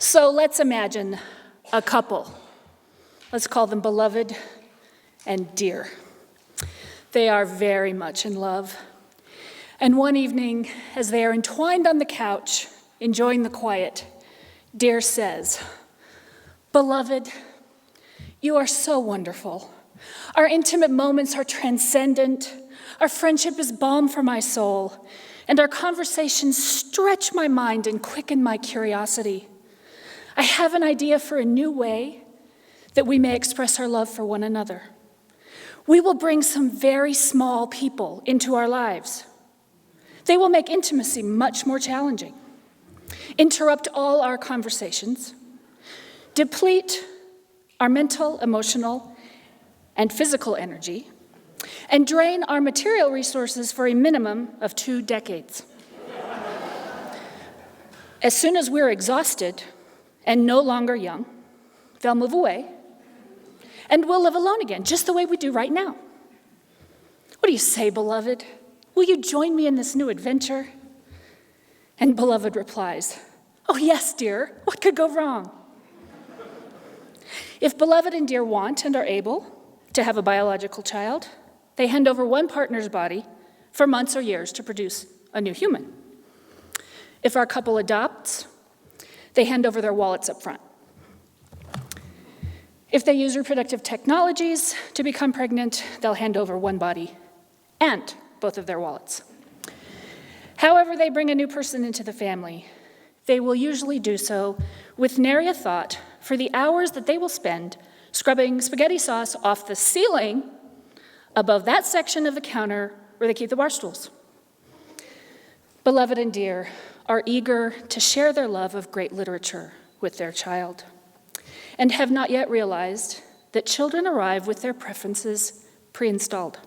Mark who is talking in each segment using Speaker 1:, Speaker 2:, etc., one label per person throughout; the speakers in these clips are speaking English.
Speaker 1: So let's imagine a couple. Let's call them beloved and dear. They are very much in love. And one evening, as they are entwined on the couch, enjoying the quiet, dear says, "Beloved, you are so wonderful. Our intimate moments are transcendent. Our friendship is balm for my soul, and our conversations stretch my mind and quicken my curiosity. I have an idea for a new way that we may express our love for one another. We will bring some very small people into our lives. They will make intimacy much more challenging, interrupt all our conversations, deplete our mental, emotional, and physical energy, and drain our material resources for a minimum of 2 decades. As soon as we're exhausted and no longer young, they'll move away, and we'll live alone again, just the way we do right now. What do you say, beloved? Will you join me in this new adventure?" And beloved replies, "Oh yes, dear, what could go wrong?" If beloved and dear want and are able to have a biological child, they hand over one partner's body for months or years to produce a new human. If our couple adopts, they hand over their wallets up front. If they use reproductive technologies to become pregnant, they'll hand over one body and both of their wallets. However they bring a new person into the family, they will usually do so with nary a thought for the hours that they will spend scrubbing spaghetti sauce off the ceiling above that section of the counter where they keep the bar stools. Beloved and dear are eager to share their love of great literature with their child, and have not yet realized that children arrive with their preferences pre-installed.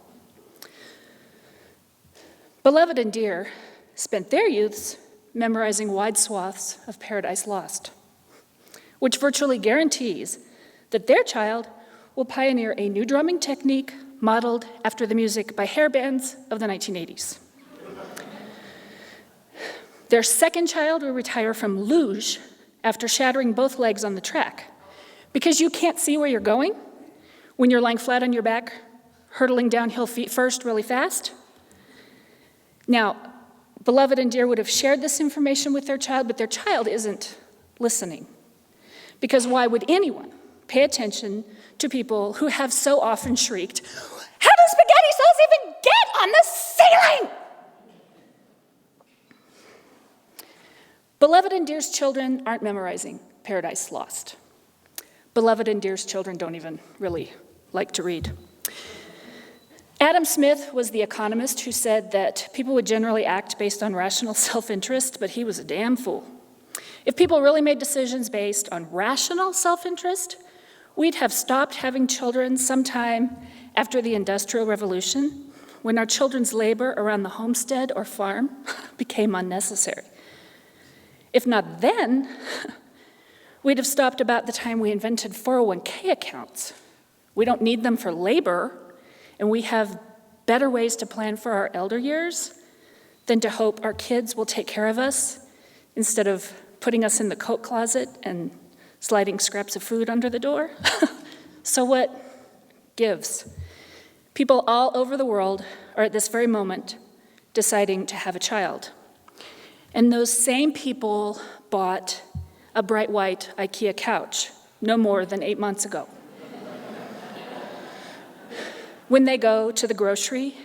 Speaker 1: Beloved and dear spent their youths memorizing wide swaths of Paradise Lost, which virtually guarantees that their child will pioneer a new drumming technique modeled after the music by hair bands of the 1980s. Their second child will retire from luge after shattering both legs on the track, because you can't see where you're going when you're lying flat on your back, hurtling downhill feet first really fast. Now, beloved and dear would have shared this information with their child, but their child isn't listening. Because why would anyone pay attention to people who have so often shrieked, "How does spaghetti sauce even get on the ceiling?" Beloved and dear's children aren't memorizing Paradise Lost. Beloved and dear's children don't even really like to read. Adam Smith was the economist who said that people would generally act based on rational self-interest, but he was a damn fool. If people really made decisions based on rational self-interest, we'd have stopped having children sometime after the Industrial Revolution, when our children's labor around the homestead or farm became unnecessary. If not then, we'd have stopped about the time we invented 401k accounts. We don't need them for labor, and we have better ways to plan for our elder years than to hope our kids will take care of us instead of putting us in the coat closet and sliding scraps of food under the door. So what gives? People all over the world are at this very moment deciding to have a child. And those same people bought a bright white IKEA couch no more than 8 months ago. When they go to the grocery,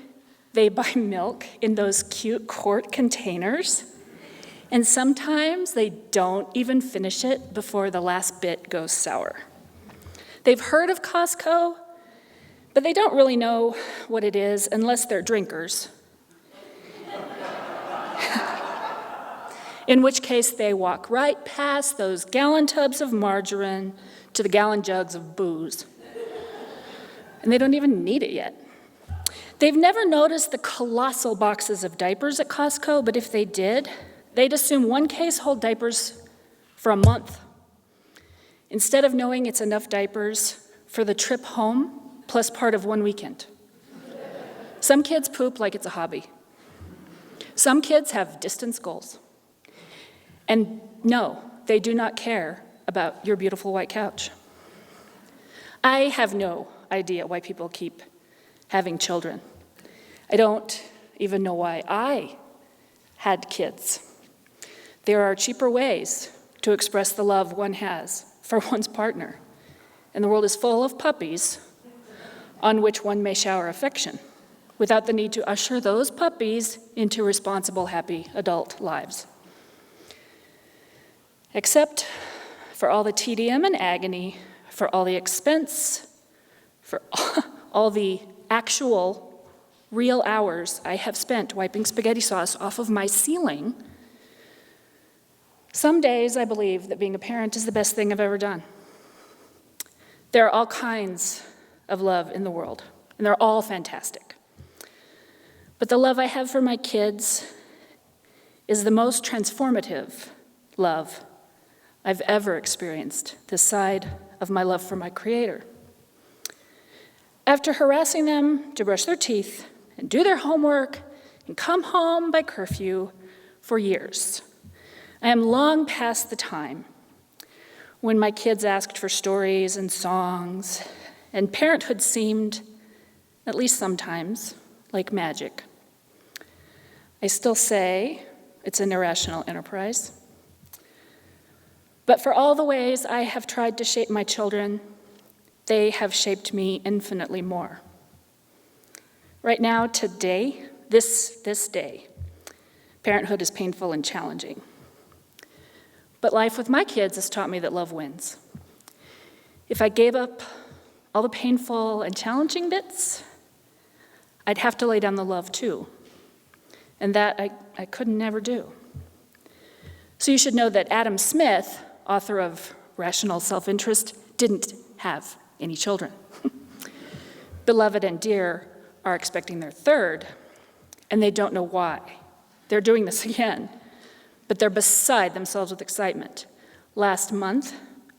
Speaker 1: they buy milk in those cute quart containers, and sometimes they don't even finish it before the last bit goes sour. They've heard of Costco, but they don't really know what it is unless they're drinkers. In which case they walk right past those gallon tubs of margarine to the gallon jugs of booze. And they don't even need it yet. They've never noticed the colossal boxes of diapers at Costco, but if they did, they'd assume one case hold diapers for a month, instead of knowing it's enough diapers for the trip home plus part of one weekend. Some kids poop like it's a hobby. Some kids have distance goals. And no, they do not care about your beautiful white couch. I have no idea why people keep having children. I don't even know why I had kids. There are cheaper ways to express the love one has for one's partner, and the world is full of puppies on which one may shower affection without the need to usher those puppies into responsible, happy adult lives. Except for all the tedium and agony, for all the expense, for all the actual, real hours I have spent wiping spaghetti sauce off of my ceiling, some days I believe that being a parent is the best thing I've ever done. There are all kinds of love in the world, and they're all fantastic. But the love I have for my kids is the most transformative love I've ever experienced this side of my love for my Creator. After harassing them to brush their teeth and do their homework and come home by curfew for years, I am long past the time when my kids asked for stories and songs, and parenthood seemed, at least sometimes, like magic. I still say it's an irrational enterprise. But for all the ways I have tried to shape my children, they have shaped me infinitely more. Right now, today, this day, parenthood is painful and challenging. But life with my kids has taught me that love wins. If I gave up all the painful and challenging bits, I'd have to lay down the love too. And that I could never do. So you should know that Adam Smith, author of Rational Self-Interest, didn't have any children. Beloved and Dear are expecting their third, and they don't know why. They're doing this again, but they're beside themselves with excitement. Last month,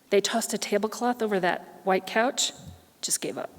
Speaker 1: they tossed a tablecloth over that white couch, just gave up.